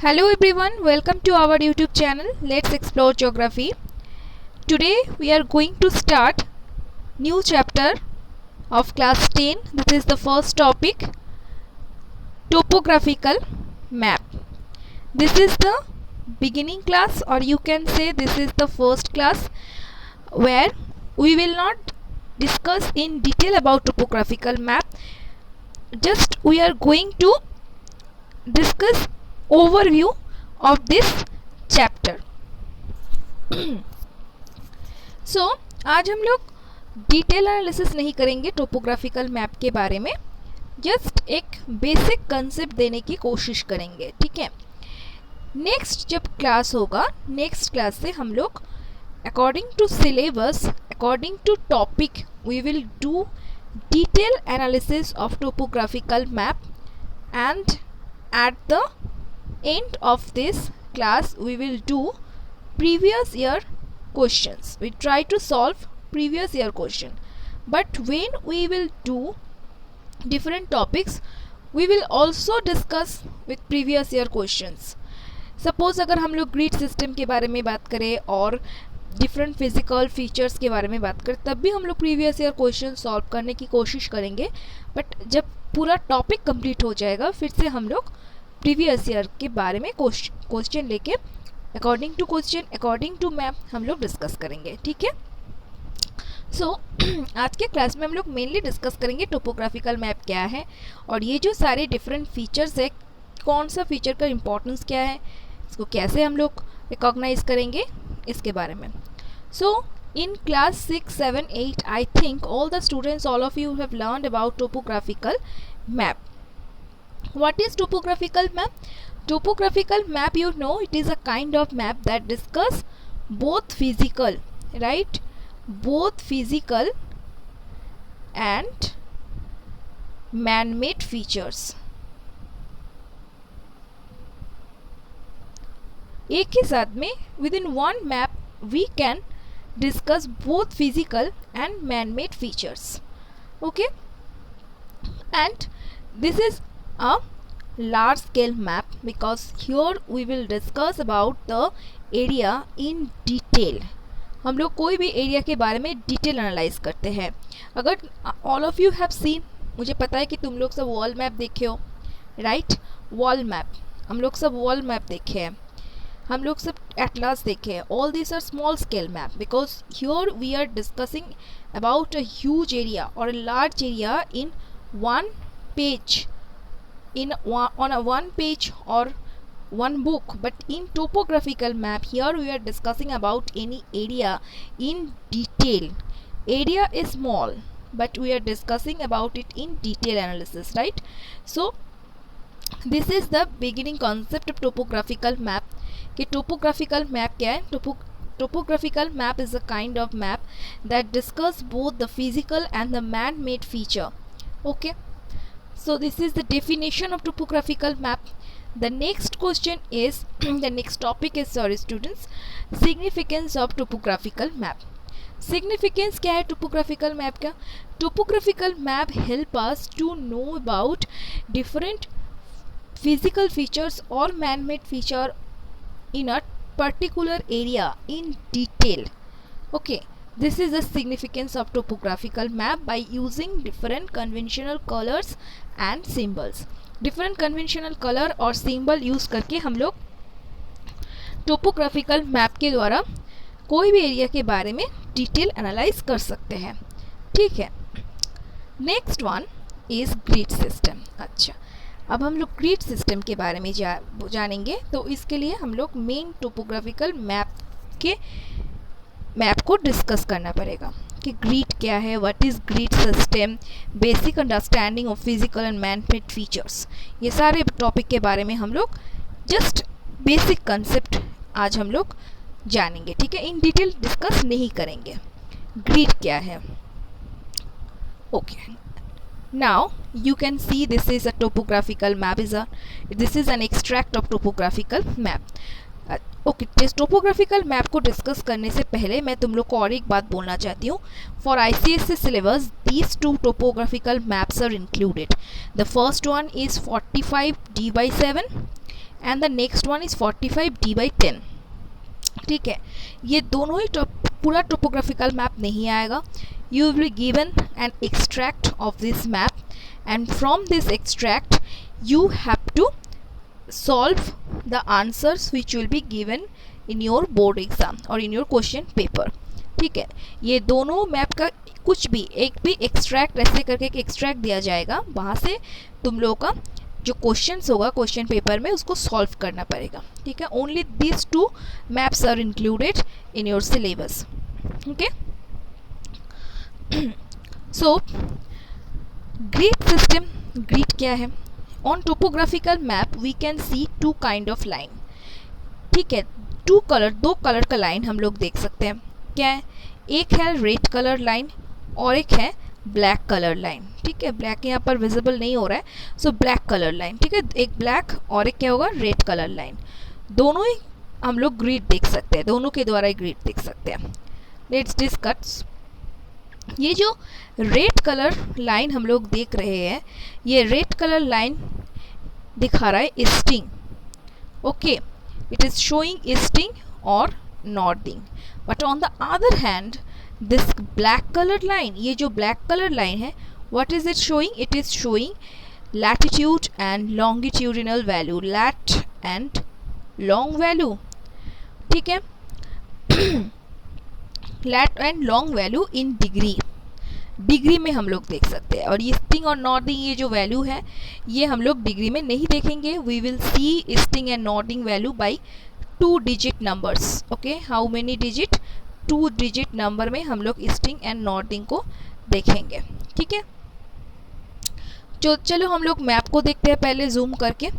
Hello everyone, welcome to our YouTube channel. Let's explore geography. Today we are going to start new chapter of class 10. This is the first topic, topographical map. This is the beginning class, or you can say this is the first class where we will not discuss in detail about topographical map. Just we are going to discuss overview of this chapter. So आज हम लोग detail analysis नहीं करेंगे topographical map के बारे में, just एक basic concept देने की कोशिश करेंगे, ठीक है। नेक्स्ट जब क्लास होगा, नेक्स्ट क्लास से हम लोग according to syllabus, according to topic, we will do detail analysis of topographical map and at the end of this class we will do previous year questions. We try to solve previous year question, but when we will do different topics we will also discuss with previous year questions. Suppose अगर हम लोग grid system के बारे में बात करें और different physical features के बारे में बात करें, तब भी हम लोग प्रीवियस ईयर क्वेश्चन सॉल्व करने की कोशिश करेंगे, बट जब पूरा टॉपिक कंप्लीट हो जाएगा फिर से हम लोग प्रीवियस ईयर के बारे में क्वेश्चन लेके according to question, according to map हम लोग डिस्कस करेंगे, ठीक है। सो आज के क्लास में हम लोग मेनली डिस्कस करेंगे टोपोग्राफिकल मैप क्या है और ये जो सारे डिफरेंट फीचर्स है, कौन सा फीचर का इम्पोर्टेंस क्या है, इसको कैसे हम लोग रिकॉग्नाइज करेंगे, इसके बारे में। सो in class 6, 7, 8 I think all the students, all of you have learned about topographical map. What is topographical map? Topographical map, you know, it is a kind of map that discuss both physical, right, both physical and man-made features. एक ही साथ में within one map we can discuss both physical and man-made features, okay, and this is a large scale map because here we will discuss about the area in detail. हम लोग कोई भी area के बारे में डिटेल एनालाइज करते हैं। अगर all of you have seen, मुझे पता है कि तुम लोग सब वॉल मैप देखे हो, राइट, वॉल मैप, हम लोग सब वॉल मैप देखे हैं, हम लोग सब एटलास देखे हैं। All this are small scale map because here we are discussing about a huge area और a large area in one page, in on a one page or one book, but in topographical map here we are discussing about any area in detail. Area is small but we are discussing about it in detail analysis, right? So this is the beginning concept of topographical map. कि topographical map क्या है? Topographical map is a kind of map that discuss both the physical and the man-made feature, okay. So this is the definition of topographical map. The next question is the next topic is, sorry students, significance of topographical map. Significance क्या है topographical map का? Topographical map help us to know about different physical features or man-made feature in a particular area in detail, okay. This is the significance of topographical map by using different conventional colors and symbols. Different conventional color और symbol use करके हम लोग topographical map के द्वारा कोई भी area के बारे में डिटेल एनालाइज कर सकते हैं, ठीक है। Next one is grid system. अच्छा, अब हम लोग ग्रिड सिस्टम के बारे में जानेंगे, तो इसके लिए हम लोग मेन टोपोग्राफिकल मैप को डिस्कस करना पड़ेगा कि ग्रिड क्या है, what is grid system, basic understanding of physical and man-made features, ये सारे टॉपिक के बारे में हम लोग जस्ट बेसिक कंसेप्ट आज हम लोग जानेंगे, ठीक है। इन डिटेल डिस्कस नहीं करेंगे। ग्रिड क्या है, okay. Now you can see this is a topographical map, this is an extract of topographical map. Okay, topographical map को डिस्कस करने से पहले मैं तुम लोग को और एक बात बोलना चाहती हूँ। For ICSE syllabus these two topographical maps are included. The first one is 45D/7 and the next one is 45D/10। ठीक है, ये दोनों ही पूरा टोपोग्राफिकल मैप नहीं आएगा. You will be given an extract of this map and from this extract you have to solve the answers which will be given in your board exam or in your question paper. ठीक है, ये दोनों map का कुछ भी एक भी extract ऐसे करके एक एक्सट्रैक्ट दिया जाएगा, वहाँ से तुम लोगों का जो क्वेश्चंस होगा क्वेश्चन पेपर में उसको सॉल्व करना पड़ेगा. ठीक है, only this 2 maps are included in your syllabus. Okay, so grid system. Grid क्या है? On topographical map we can see 2 kind of line. ठीक है, 2 कलर का लाइन हम लोग देख सकते हैं. क्या है? एक है रेड कलर लाइन और एक है ब्लैक कलर लाइन. ठीक है, ब्लैक यहाँ पर विजिबल नहीं हो रहा है, सो ब्लैक कलर लाइन. ठीक है, एक ब्लैक और एक क्या होगा, रेड कलर लाइन. दोनों ही हम लोग ग्रिड देख सकते हैं, दोनों के द्वारा ही ग्रिड देख सकते हैं. Let's discuss. ये जो रेड कलर लाइन हम लोग देख रहे हैं, ये रेड कलर लाइन दिखा रहा है easting. Okay, it is showing easting और northing. But on the other hand this black colour line, ये जो ब्लैक कलर लाइन है, what is it showing? It is showing latitude and longitudinal value, lat and long value. ठीक है, lat and long value in degree में हम लोग देख सकते हैं. और ईस्टिंग और नॉर्थिंग ये जो वैल्यू है ये हम लोग डिग्री में नहीं देखेंगे. We will see easting and northing value by 2 digit numbers. Okay, how many digit? 2 digit number में हम लोग ईस्टिंग एंड नॉर्थिंग को देखेंगे. ठीक है, चलो हम लोग मैप को देखते हैं पहले जूम करके.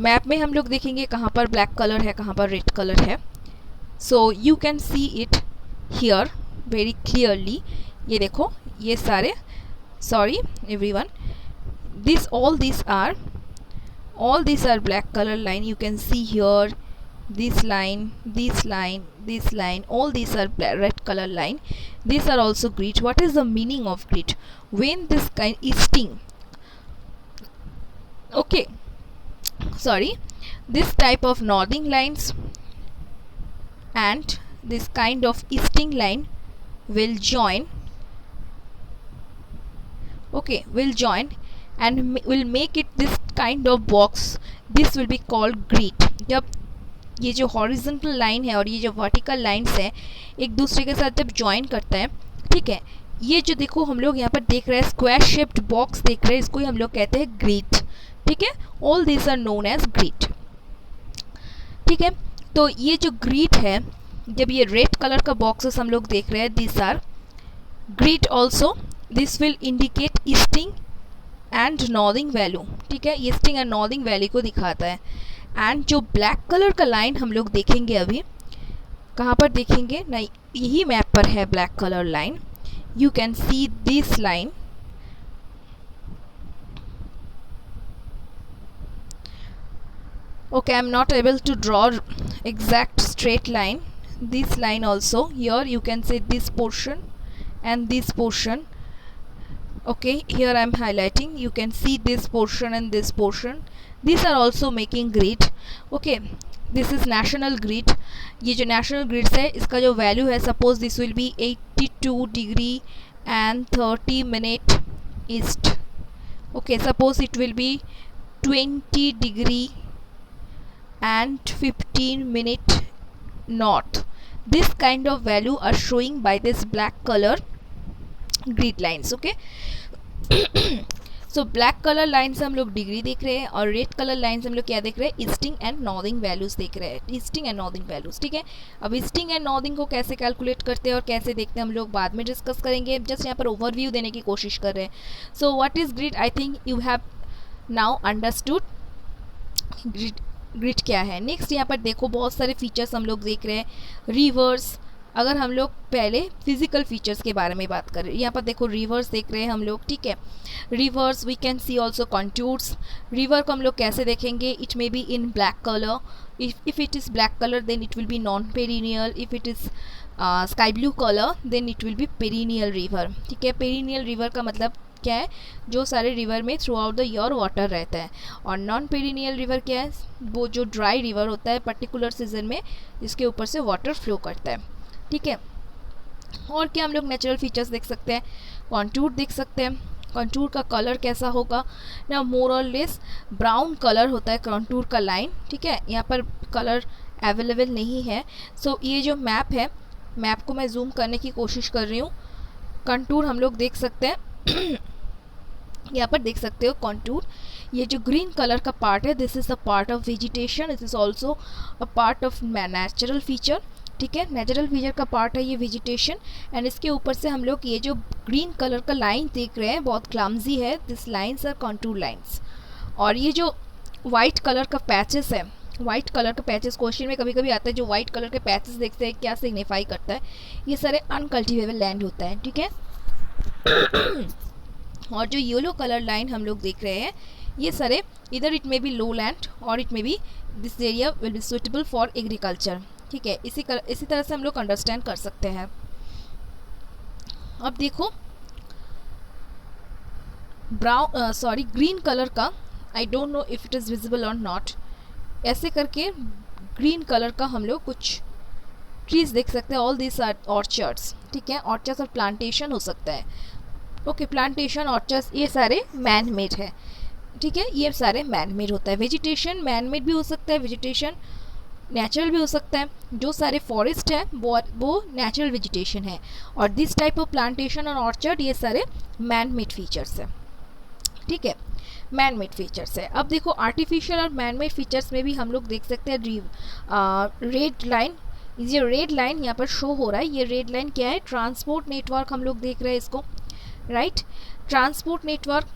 मैप में हम लोग देखेंगे कहाँ पर ब्लैक कलर है, कहाँ पर रेड कलर है. So you can see it here very clearly. ये देखो, ये सारे, sorry everyone, all these are black color line. You can see here this line, this line, this line, all these are red color line. These are also grid. What is the meaning of grid? When this kind easting, okay, sorry, this type of northing lines and this kind of easting line will join. Okay, will join and will make it this kind of box. This will be called grid. जब ये जो horizontal line है और ये जो vertical lines है एक दूसरे के साथ जब ज्वाइन करता है, ठीक है, ये जो देखो हम लोग यहाँ पर देख रहे हैं स्क्वायर शेप्ड बॉक्स देख रहे हैं, इसको ही हम लोग कहते हैं ग्रिड. ठीक है, all this are known as grid. ठीक है, तो ये जो ग्रिड है, जब ये रेड कलर का बॉक्सेस हम लोग देख रहे हैं, this are grid also. This will indicate easting and northing value. ठीक है, ईस्टिंग एंड नॉर्थिंग वैल्यू को दिखाता है. एंड जो ब्लैक कलर का लाइन हम लोग देखेंगे अभी, कहाँ पर देखेंगे ना, यही मैप पर है black colour line. You can see this line. Okay, I'm not able to draw exact straight line. This line also, here you can see this portion and this portion. Okay, here I'm highlighting. You can see this portion and this portion. These are also making grid. Okay, this is national grid. ये जो national grids है, इसका जो value है, suppose this will be 82 degree and 30 minute east. Okay, suppose it will be 20 degree and 15 minute north. This kind of value are showing by this black color grid lines. Okay, so black color lines हम लोग degree देख रहे हैं और red colour lines हम लोग क्या देख रहे हैं, ईस्टिंग एंड नॉर्थिंग वैल्यूज देख रहे हैं. Easting and northing values. ठीक है, अब ईस्टिंग एंड नॉर्थिंग को कैसे कैलकुलेट करते हैं और कैसे देखते हैं हम लोग बाद में डिस्कस करेंगे. जस्ट यहाँ पर ओवरव्यू देने की कोशिश कर रहे हैं. So what is grid? I think you have now understood grid क्या है. नेक्स्ट यहाँ पर देखो बहुत सारे फीचर्स हम लोग देख रहे हैं. रिवर्स, अगर हम लोग पहले फिजिकल फीचर्स के बारे में बात करें, यहाँ पर देखो रिवर्स देख रहे हैं हम लोग. ठीक है, rivers we can see also contours. River को हम लोग कैसे देखेंगे? It may be in black colour. If it is black colour then it will be non perennial. If it is sky blue colour then it will be perennial river. ठीक है, perennial river का मतलब क्या है, जो सारे river में through out the year water रहता है। और नॉन पेरिनियल रिवर क्या है, वो जो ड्राई रिवर होता है पर्टिकुलर सीजन में जिसके ऊपर से वाटर फ्लो करता है। ठीक है, और क्या हम लोग नेचुरल फीचर्स देख सकते हैं, कॉन्टूर देख सकते हैं। कॉन्टूर का कलर कैसा होगा ना, मोर और लेस ब्राउन कलर होता है कॉन्टूर का लाइन। ठीक है, यहाँ पर कलर अवेलेबल नहीं है। सो ये जो मैप है, मैप को मैं जूम करने की कोशिश कर रही हूँ। कंटूर हम लोग देख सकते हैं यहाँ पर देख सकते हो कंटूर। ये जो ग्रीन कलर का पार्ट है, this is the part of vegetation, this is also a part of natural feature. ठीक है, नेचुरल फीचर का पार्ट है ये वेजिटेशन। एंड इसके ऊपर से हम लोग ये जो ग्रीन कलर का लाइन देख रहे हैं, बहुत क्लमजी है, this lines are contour lines. और ये जो वाइट कलर का पैचेस है, वाइट कलर का पैचेस क्वेश्चन में कभी कभी आता है, जो वाइट कलर के पैचेस देखते हैं क्या सिग्निफाई करता है, ये सारे अनकल्टिवेबल लैंड होता है। ठीक है और जो येलो कलर लाइन हम लोग देख रहे हैं, ये सारे इधर it may be low land और it may be this area will be suitable for agriculture. ठीक है, इसी तरह से हम लोग अंडरस्टैंड कर सकते हैं। अब देखो ग्रीन कलर का, I don't know if it is visible और नॉट, ऐसे करके ग्रीन कलर का हम लोग कुछ ट्रीज देख सकते हैं। All this are orchards. ठीक है, ऑर्चर्ड्स और प्लांटेशन हो सकता है। ओके, प्लांटेशन ऑर्चर्ड्स ये सारे मैन मेड है। ठीक है, ये सारे मैन मेड होता है। वेजिटेशन मैन मेड भी हो सकता है, वेजिटेशन नेचुरल भी हो सकता है। जो सारे फॉरेस्ट है वो नेचुरल वेजिटेशन है। और दिस टाइप ऑफ प्लांटेशन और ऑर्चर्ड ये सारे मैन मेड फीचर्स है। ठीक है, मैन मेड फीचर्स है। अब देखो आर्टिफिशियल और मैन मेड फीचर्स में भी हम लोग देख सकते हैं रेड लाइन। ये रेड लाइन यहाँ पर शो हो रहा है, ये रेड लाइन क्या है, ट्रांसपोर्ट नेटवर्क हम लोग देख रहे हैं इसको, राइट। ट्रांसपोर्ट नेटवर्क,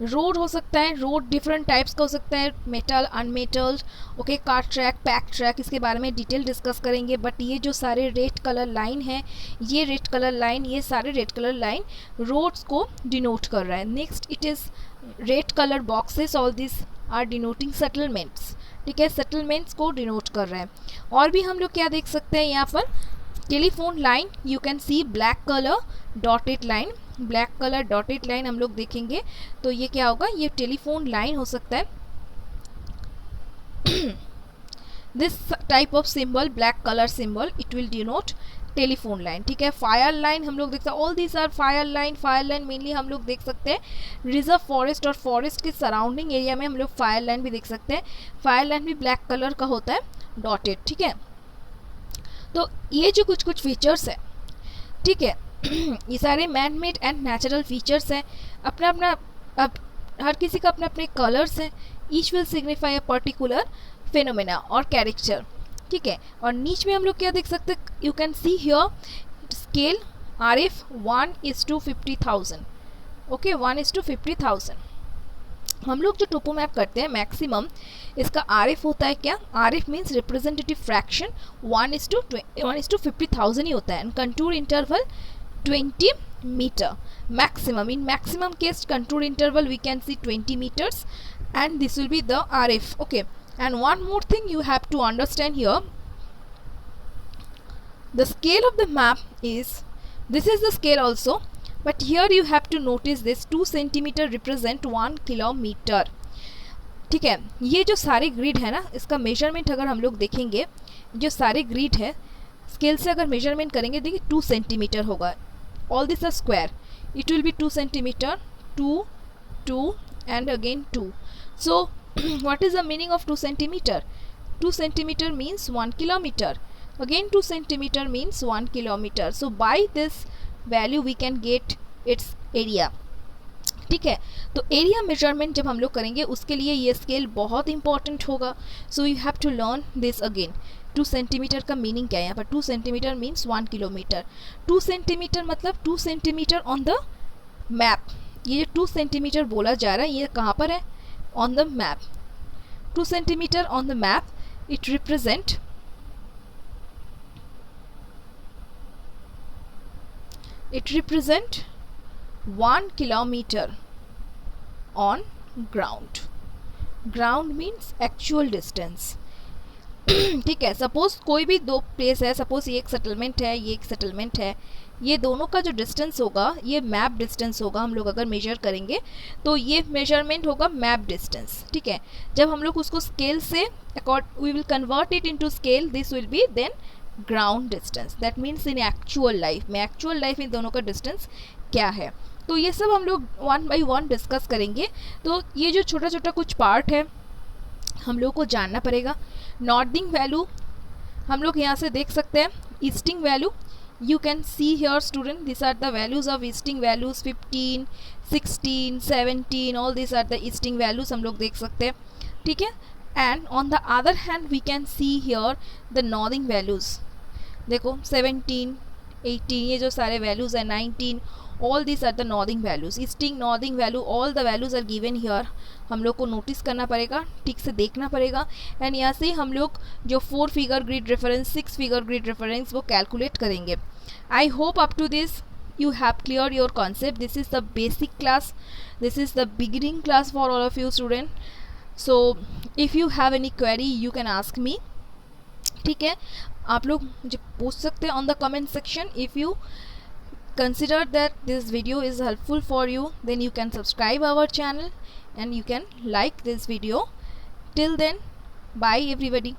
रोड हो सकता है, रोड डिफरेंट टाइप्स का हो सकता है, metal, unmetalled. Okay, car track, pack track, इसके बारे में डिटेल डिस्कस करेंगे। बट ये जो सारे रेड कलर लाइन है, ये रेड कलर लाइन, ये सारे रेड कलर लाइन रोड्स को डिनोट कर रहा है। Next it is red colour boxes, all this are denoting settlements. ठीक है, सेटलमेंट्स को डिनोट कर रहा है। और भी हम लोग क्या देख सकते हैं यहाँ पर, telephone line, you can see black colour dotted line, black colour dotted line हम लोग देखेंगे तो ये क्या होगा, ये टेलीफोन लाइन हो सकता है। This type of symbol, black colour symbol, it will denote telephone line. ठीक है, फायर लाइन हम लोग देख सकते हैं, all this are fire line. Fire line mainly हम लोग देख सकते हैं रिजर्व फॉरेस्ट और फॉरेस्ट के सराउंडिंग एरिया में हम लोग फायर लाइन भी देख सकते हैं। फायर लाइन भी ब्लैक कलर का होता है, डॉटेड। ठीक है, तो ये जो कुछ कुछ फीचर्स है, ठीक है, ये सारे man made and natural features हैं। अपना अपना, अब हर किसी का अपने अपने कलर्स हैं। Each will signify a particular phenomena और कैरेक्टर। ठीक है, और नीच में हम लोग क्या देख सकते हैं, you can see here scale RF 1:50,000। Okay, 1:50,000। हम लोग जो टोपो मैप करते हैं मैक्सिमम इसका RF होता है क्या, RF मीन्स रिप्रेजेंटेटिव फ्रैक्शन 1:50,000 ही होता है। And contour interval 20 meter maximum. In maximum case contour interval we can see 20 meters and this will be the RF. Okay, and one more thing you have to understand here, the scale of the map is, this is the scale also, but here you have to notice this 2 centimeter represent 1 kilometer. ठीक है, ये जो सारे grid है ना, इसका measurement अगर हम लोग देखेंगे, जो सारे ग्रिड है स्केल से अगर मेजरमेंट करेंगे, देखिए 2 सेंटीमीटर होगा। All these are square, it will be 2 centimeter, 2, 2 and again 2. So what is the meaning of 2 centimeter? 2 centimeter means 1 kilometer. Again 2 centimeter means 1 kilometer. So by this value we can get its area. ठीक है, तो area measurement जब हम लोग करेंगे उसके लिए ये स्केल बहुत इंपॉर्टेंट होगा। So you have to learn this again. 2 centimetre का मीनिंग क्या है यहाँ पर, 2 सेंटीमीटर मीन्स 1 किलोमीटर। 2 सेंटीमीटर मतलब 2 सेंटीमीटर ऑन द मैप। ये जो 2 सेंटीमीटर बोला जा रहा है ये कहाँ पर है, on the map. 2 centimetre on the map, it represent, it represent 1 kilometer on ground. Ground means actual distance. ठीक है, सपोज कोई भी दो प्लेस है, सपोज ये एक सेटलमेंट है, ये एक सेटलमेंट है, ये दोनों का जो डिस्टेंस होगा ये मैप डिस्टेंस होगा, हम लोग अगर मेजर करेंगे तो ये मेजरमेंट होगा मैप डिस्टेंस, ठीक है। जब हम लोग उसको स्केल से we will convert it into scale, this will be then ground distance. That means in actual life में, एक्चुअल लाइफ इन दोनों का डिस्टेंस क्या है। तो ये सब हम लोग वन बाई वन डिस्कस करेंगे। तो ये जो छोटा छोटा कुछ पार्ट है हम लोग को जानना पड़ेगा। नॉर्दिंग वैल्यू हम लोग यहाँ से देख सकते हैं। Easting value you can see here student, these are the values of easting values 15, 16, 17, all these are the easting values हम लोग देख सकते हैं, ठीक है। and on the other hand we can see here the northing values, देखो 17, 18 ये जो सारे values है 19, all these are the northing values, easting northing value, all the values are given here। हम लोग को नोटिस करना पड़ेगा, ठीक से देखना पड़ेगा। एंड यहाँ से हम लोग जो 4 figure grid reference, 6 figure grid reference वो कैलकुलेट करेंगे। I hope up to this you have cleared your concept. This is the basic class, this is the beginning class for all of you student. So if you have any query you can ask me, ठीक है। आप लोग मुझे पूछ सकते हैं on the comment section। if you consider that this video is helpful for you, then you can subscribe our channel and you can like this video. Till then, bye everybody.